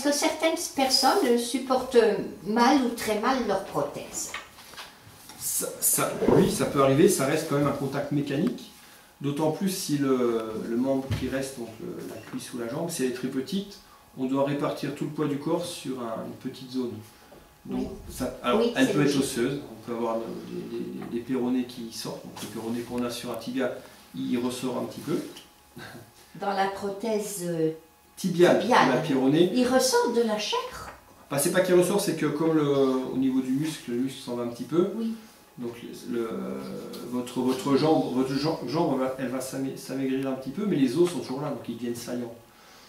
que certaines personnes supportent mal ou très mal leur prothèse. Oui, ça peut arriver, ça reste quand même un contact mécanique. D'autant plus si le membre qui reste, donc la cuisse ou la jambe, si elle est très petite, on doit répartir tout le poids du corps sur une petite zone. Donc, alors, oui, elle peut être logique. osseuse, on peut avoir des péronées qui sortent. Donc, le péroné qu'on a sur un tibia, il ressort un petit peu. Dans la prothèse Tibiale, tibiale, la péronée. il ressort de la chair. Bah, c'est pas qu'il ressort, c'est que comme au niveau du muscle, le muscle s'en va un petit peu. Oui. Donc votre jambe elle va s'amaigrir un petit peu, mais les os sont toujours là, donc ils deviennent saillants.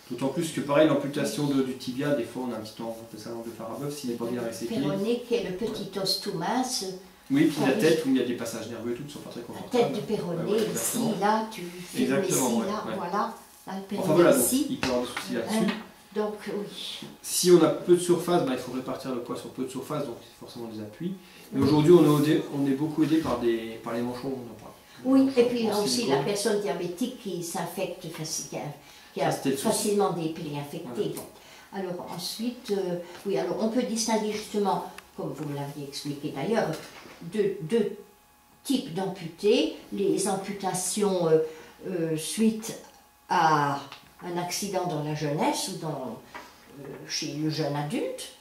D'autant plus que pareil, l'amputation du tibia, des fois on a un petit temps, on appelle ça l'angle de Farabeuf, s'il n'est pas bien récepté. Le péroné qui est le petit os tout mince. Oui, puis la tête où il y a des passages nerveux et tout, ne sont pas très confortables. La tête du péroné, ici, là, tu filmes ici, là, voilà. Là, le péroné enfin voilà, donc, ici. il peut y avoir des soucis là-dessus. Donc oui. Si on a peu de surface, il faut répartir le poids sur peu de surface, donc c'est forcément des appuis. Et aujourd'hui, on est beaucoup aidé par les manchons. Oui, et puis aussi la personne diabétique qui s'infecte, qui a facilement des plaies infectées. Voilà. Alors ensuite, oui, alors on peut distinguer justement, comme vous l'aviez expliqué d'ailleurs, deux types d'amputés. Les amputations suite à un accident dans la jeunesse ou chez le jeune adulte,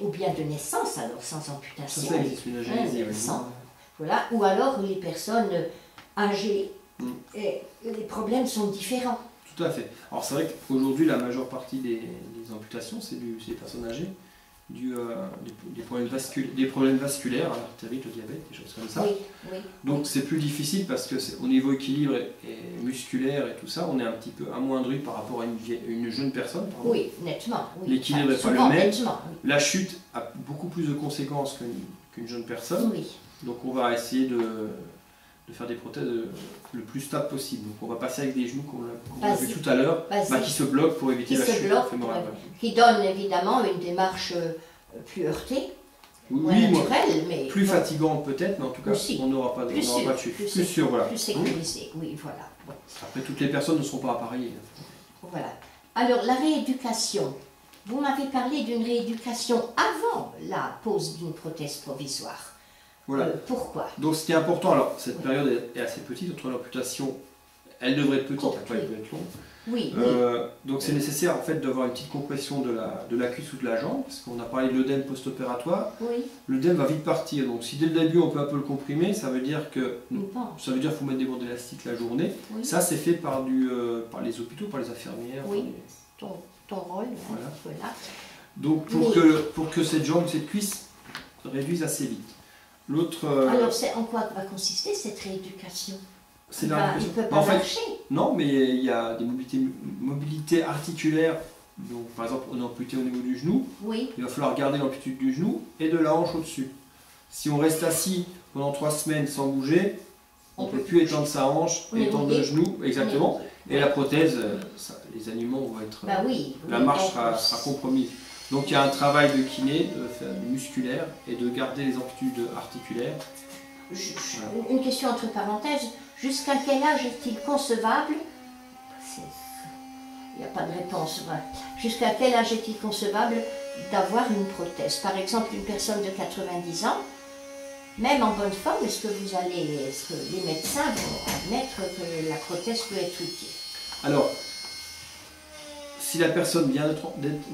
ou bien de naissance, alors sans amputation. Ça existe, une agénésie, voilà. Ou alors les personnes âgées. Et les problèmes sont différents. Tout à fait. Alors c'est vrai qu'aujourd'hui, la majeure partie des amputations, c'est des personnes âgées, des problèmes vasculaires, l'artérite, le diabète, des choses comme ça. Oui, oui. Donc c'est plus difficile parce que au niveau équilibre et musculaire et tout ça, on est un petit peu amoindri par rapport à une jeune personne. Oui, nettement. Oui. L'équilibre n'est pas le même. Nettement, oui. La chute a beaucoup plus de conséquences qu'une jeune personne. Oui. Donc on va essayer de faire des prothèses le plus stable possible. Donc on va passer avec des genoux, comme on l'a vu tout à l'heure, qui se bloquent pour éviter la chute fémorale. Qui donne évidemment une démarche plus heurtée, oui, naturelle, mais plus fatigant peut-être, mais en tout cas aussi, on n'aura pas de chute. Plus sûr, voilà. Plus sécurisé, oui, voilà. Bon. Après, toutes les personnes ne seront pas appareillées. Voilà. Alors la rééducation. Vous m'avez parlé d'une rééducation avant la pose d'une prothèse provisoire. Voilà. Pourquoi? Donc ce qui est important, alors cette période est assez petite entre l'amputation, elle devrait être petite, après elle peut être longue. Oui, donc c'est nécessaire en fait d'avoir une petite compression de la cuisse ou de la jambe, parce qu'on a parlé de l'œdème post-opératoire. Oui. L'œdème va vite partir, donc si dès le début on peut un peu le comprimer, ça veut dire qu'il faut mettre des bandes élastiques la journée. Oui. Ça c'est fait par les hôpitaux, par les infirmières. Oui, ton rôle. Voilà. Donc pour que cette jambe, cette cuisse réduise assez vite. Alors, en quoi va consister cette rééducation? Il ne peut pas marcher. Non, mais il y a des mobilités articulaires. Donc, par exemple, on est amputé au niveau du genou. Oui. Il va falloir garder l'amplitude du genou et de la hanche au-dessus. Si on reste assis pendant 3 semaines sans bouger, on ne peut plus étendre sa hanche, étendre le genou, exactement. Et la prothèse, les aliments vont être... la marche sera compromise. Donc il y a un travail de kiné, de musculaire et de garder les amplitudes articulaires. Voilà. Une question entre parenthèses, jusqu'à quel âge est-il concevable? Il n'y a pas de réponse. Jusqu'à quel âge est-il concevable d'avoir une prothèse? Par exemple, une personne de 90 ans, même en bonne forme, est-ce que les médecins vont admettre que la prothèse peut être utile? Alors, si la personne vient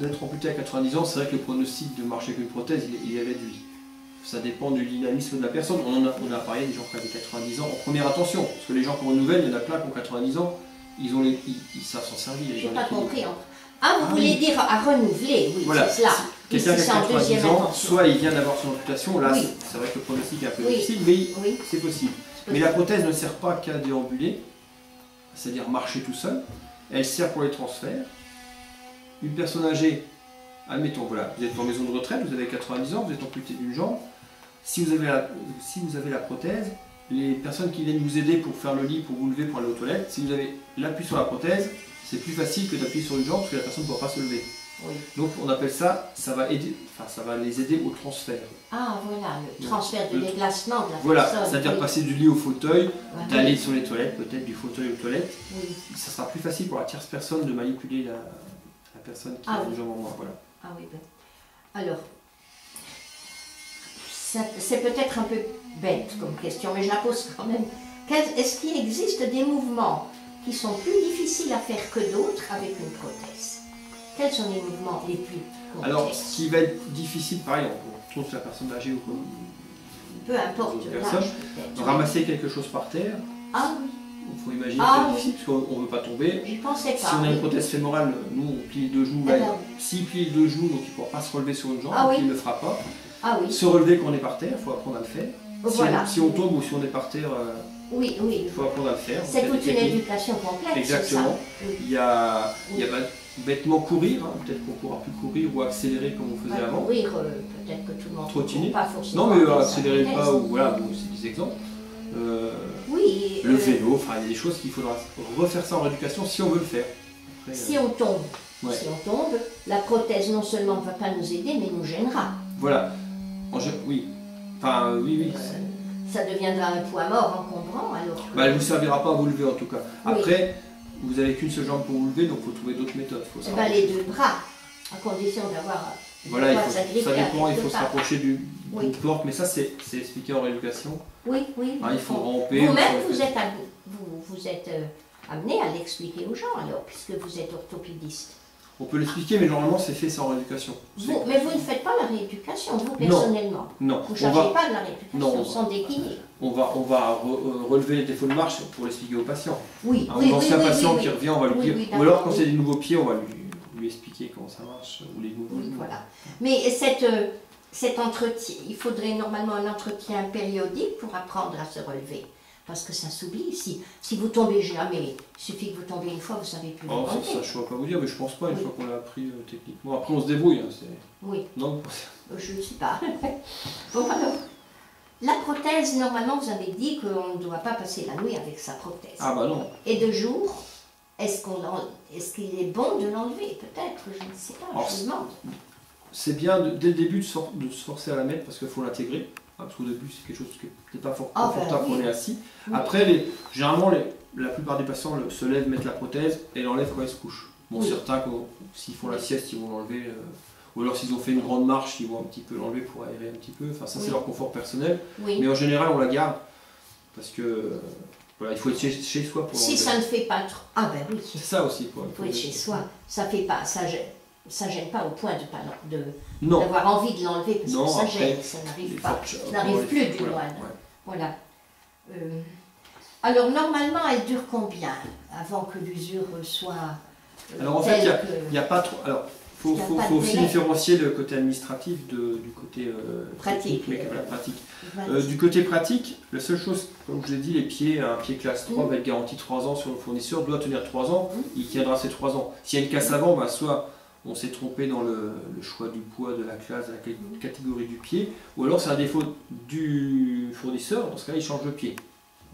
d'être amputée à 90 ans, c'est vrai que le pronostic de marcher avec une prothèse, il est réduit. Ça dépend du dynamisme de la personne. On a parlé des gens qui avaient 90 ans en première intention. Parce que les gens qui ont renouvellent, il y en a plein qui ont 90 ans, ils savent s'en servir. Je n'ai pas compris. Vous voulez dire à renouveler, oui, voilà. c'est cela. Quelqu'un qui a 90 ans, soit il vient d'avoir son amputation, là c'est vrai que le pronostic est un peu difficile, mais c'est possible. Mais la prothèse ne sert pas qu'à déambuler, c'est-à-dire marcher tout seul. Elle sert pour les transferts. Une personne âgée, admettons, voilà, vous êtes en maison de retraite, vous avez 90 ans, vous êtes amputé d'une jambe. Si vous avez la prothèse, les personnes qui viennent vous aider pour faire le lit, pour vous lever, pour aller aux toilettes, si vous avez l'appui sur la prothèse, c'est plus facile que d'appuyer sur une jambe parce que la personne ne pourra pas se lever. Oui. Donc on appelle ça, ça va les aider au transfert. Ah voilà, le transfert de déplacement de la voilà, personne. Voilà, c'est-à-dire passer du lit au fauteuil, d'aller sur les toilettes, peut-être du fauteuil aux toilettes. Oui. Ça sera plus facile pour la tierce personne de manipuler la personne qui a une jambe en moins. Voilà. Ah oui, ben. Alors, c'est peut-être un peu bête comme question, mais je la pose quand même. Est-ce qu'il existe des mouvements qui sont plus difficiles à faire que d'autres avec une prothèse? Quels sont les mouvements les plus complexes? Alors, ce qui va être difficile, pareil, on trouve la personne âgée ou quoi. Peu importe l'âge, ramasser quelque chose par terre. Ah oui. Il faut imaginer que c'est difficile parce qu'on ne veut pas tomber. Je pensais pas. Si on a une prothèse fémorale, nous on plie les deux genoux. S'il plie les deux genoux, donc il ne pourra pas se relever sur une jambe, donc il ne le fera pas. Se relever quand on est par terre, il faut apprendre à le faire. Voilà. Si on tombe ou si on est par terre, il faut apprendre à le faire. C'est toute une éducation complexe. Exactement. Il y a bêtement courir, peut-être qu'on ne pourra plus courir ou accélérer comme on faisait avant. Courir, peut-être que tout le monde trottiner. Pas forcément. Non, mais accélérer pas, ou voilà, bon, c'est des exemples. Le vélo, enfin il y a des choses qu'il faudra refaire ça en rééducation si on veut le faire. Après, si on tombe, la prothèse non seulement ne va pas nous aider, mais nous gênera. Voilà. Oui. Enfin, oui. Ça deviendra un poids mort encombrant alors. Que... elle ne vous servira pas à vous lever en tout cas. Après, vous n'avez qu'une seule jambe pour vous lever, donc il faut trouver d'autres méthodes. Les deux bras, à condition d'avoir. Voilà, ça dépend, il faut se rapprocher d'une porte, mais ça c'est expliqué en rééducation. Oui. Il faut ramper. Vous-même, vous êtes amené à l'expliquer aux gens alors, puisque vous êtes orthopédiste. On peut l'expliquer, mais normalement c'est fait sans rééducation. Mais vous ne faites pas la rééducation, vous personnellement. Non. Vous ne chargez pas de la rééducation, sans décliner. On va relever les défauts de marche pour l'expliquer aux patients. Un ancien patient qui revient, on va lui dire. Ou alors quand c'est des nouveaux pieds, on va lui expliquer comment ça marche, ou les nouveaux genoux. Voilà. Mais cet entretien, il faudrait normalement un entretien périodique pour apprendre à se relever. Parce que ça s'oublie. Si vous tombez jamais, il suffit que vous tombez une fois, vous savez plus. Ça, je ne saurais pas vous dire, mais je pense pas, une fois qu'on l'a appris techniquement. Après, on se débrouille. Non. Je ne sais pas. Bon, alors, la prothèse, normalement, vous avez dit qu'on ne doit pas passer la nuit avec sa prothèse. Ah bah non. Et de jour, est-ce qu'il est bon de l'enlever? Peut-être, je ne sais pas, je me demande. C'est bien, dès le début, de se forcer à la mettre, parce qu'il faut l'intégrer. Parce qu'au début, c'est quelque chose qui n'est pas confortable quand on est assis. Après, généralement, la plupart des patients se lèvent, mettent la prothèse et l'enlèvent quand ils se couchent. Bon, certains, s'ils font la sieste, ils vont l'enlever. Ou alors, s'ils ont fait une grande marche, ils vont un petit peu l'enlever pour aérer un petit peu. Enfin, ça, c'est leur confort personnel. Mais en général, on la garde. Parce que il faut être chez soi pour l'enlever. Si ça ne fait pas trop. Ah ben oui. C'est ça aussi. Il faut être chez soi. Ça fait pas. Ça gêne pas au point d'avoir envie de l'enlever parce que ça gêne, ça n'arrive pas. Ça n'arrive plus du moins. Voilà. Alors normalement, elle dure combien avant que l'usure soit alors en fait, il n'y a pas trop. Alors, faut aussi différencier le côté administratif du côté pratique. Du côté pratique, la seule chose, comme je l'ai dit, les pieds, un pied classe 3 va être garanti 3 ans sur le fournisseur, doit tenir 3 ans, il tiendra ces 3 ans. S'il y a une casse avant, soit on s'est trompé dans le choix du poids de la classe, de la catégorie du pied, ou alors c'est un défaut du fournisseur, dans ce cas-là il change de pied.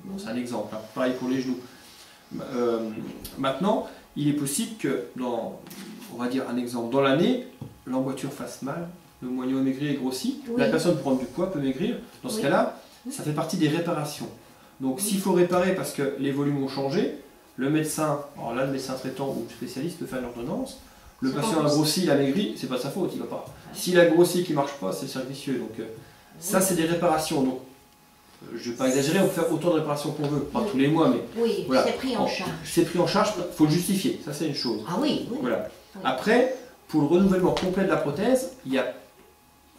Bon, c'est un exemple, pareil pour les genoux. Maintenant, il est possible que, on va dire un exemple, dans l'année, l'emboîture fasse mal, le moignon est maigri et grossi, la personne pour prendre du poids peut maigrir, dans ce cas-là, ça fait partie des réparations. Donc s'il faut réparer parce que les volumes ont changé, le médecin, alors là le médecin traitant ou le spécialiste peut faire une ordonnance. Le patient a grossi, il a maigri, c'est pas sa faute, il va pas. S'il a grossi et qu'il ne marche pas, c'est servicieux. Donc ça, c'est des réparations. Donc, je ne vais pas exagérer, on peut faire autant de réparations qu'on veut, pas tous les mois, mais voilà. C'est pris en charge. C'est pris en charge, il faut le justifier, ça c'est une chose. Ah oui. Voilà. Après, pour le renouvellement complet de la prothèse, il y a,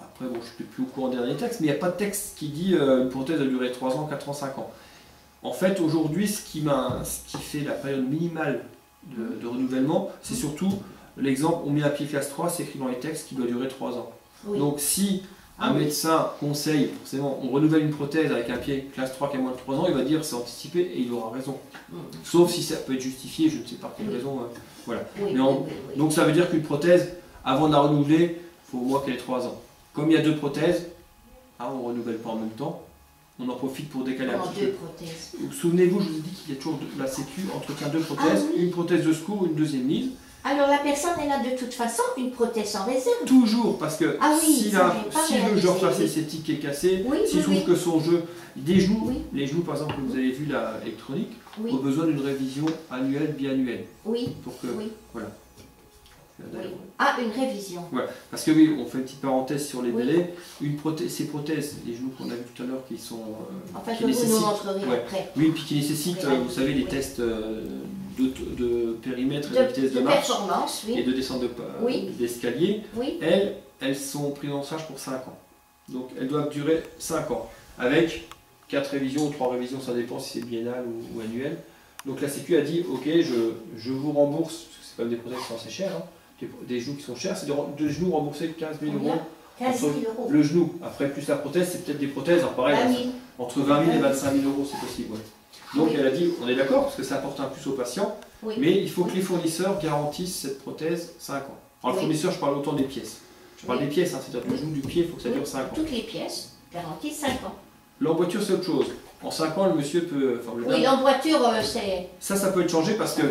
après bon, je ne suis plus au courant des derniers textes, mais il n'y a pas de texte qui dit une prothèse a duré 3 ans, 4 ans, 5 ans. En fait, aujourd'hui, ce qui fait la période minimale de renouvellement, c'est surtout l'exemple, on met un pied classe 3, c'est écrit dans les textes qui doit durer 3 ans. Donc si un médecin conseille, forcément, on renouvelle une prothèse avec un pied classe 3 qui a moins de 3 ans, il va dire c'est anticipé et il aura raison. Sauf si ça peut être justifié, je ne sais pas quelle raison. Voilà. Donc ça veut dire qu'une prothèse, avant de la renouveler, il faut au moins qu'elle ait 3 ans. Comme il y a 2 prothèses, on ne renouvelle pas en même temps, on en profite pour décaler un petit peu. Souvenez-vous, je vous ai dit qu'il y a toujours la Sécu entretient 2 prothèses, une prothèse de secours, une deuxième mise. Alors la personne, elle a de toute façon une prothèse en réserve. Toujours, parce que si le jeu facétique est cassé, s'il trouve que son jeu, des genoux, les genoux par exemple que vous avez vu l'électronique, ont besoin d'une révision annuelle, biannuelle. Oui. Voilà. Oui. Ah, une révision. Ouais. Parce que oui, on fait une petite parenthèse sur les délais. Ces prothèses, les genoux qu'on a vu tout à l'heure, qui sont... Enfin, vous nous montrerez après. Oui, puis qui nécessitent, vous savez, les tests de périmètre et de vitesse de marche et de descente d'escalier. Elles sont prises en charge pour 5 ans. Donc elles doivent durer 5 ans, avec 4 révisions ou 3 révisions, ça dépend si c'est biennal ou annuel. Donc la Sécu a dit, ok, je vous rembourse, parce que c'est pas des prothèses qui sont assez chères, hein, des genoux qui sont chers, c'est de genoux remboursés de 15 000 euros. 15 000 euros. Le genou, après plus la prothèse, c'est peut-être des prothèses, alors pareil, entre 20 000 et 25 000 euros c'est possible. Ouais. Donc elle a dit, on est d'accord, parce que ça apporte un plus au patient, mais il faut que les fournisseurs garantissent cette prothèse 5 ans. Alors le fournisseur, je parle autant des pièces. Je parle des pièces, hein, c'est-à-dire que le genou du pied, il faut que ça dure 5 ans. Toutes les pièces garantissent 5 ans. L'emboîture, c'est autre chose. En 5 ans, le monsieur peut... Oui, l'emboîture, c'est... Ça peut être changé parce que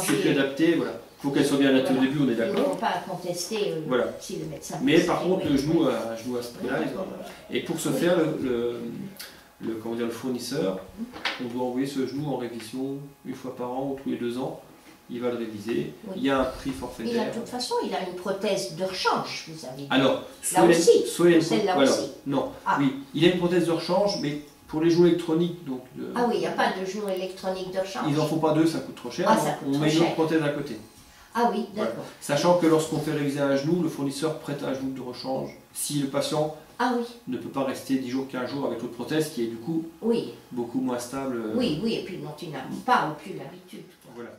c'est plus adapté, voilà. Il faut qu'elle soit bien adaptée au début, on est d'accord. Ils ne vont pas contester si le médecin... Mais par contre, le genou à ce prix-là, et pour ce faire, le fournisseur, on doit envoyer ce genou en révision une fois par an ou tous les 2 ans. Il va le réviser. Il y a un prix forfaitaire. De toute façon, il a une prothèse de rechange, vous avez dit. Alors, celle-là aussi. Non, oui, il a une prothèse de rechange, mais pour les genoux électroniques, donc... Ah oui, il n'y a pas de genou électronique de rechange. Ils n'en font pas 2, ça coûte trop cher. On met une autre prothèse à côté. Ah oui, d'accord. Voilà. Sachant que lorsqu'on fait réviser un genou, le fournisseur prête un genou de rechange si le patient ne peut pas rester 10 jours, 15 jours avec l'autre prothèse qui est du coup beaucoup moins stable. Oui, et puis dont il n'a pas ou plus l'habitude. Voilà.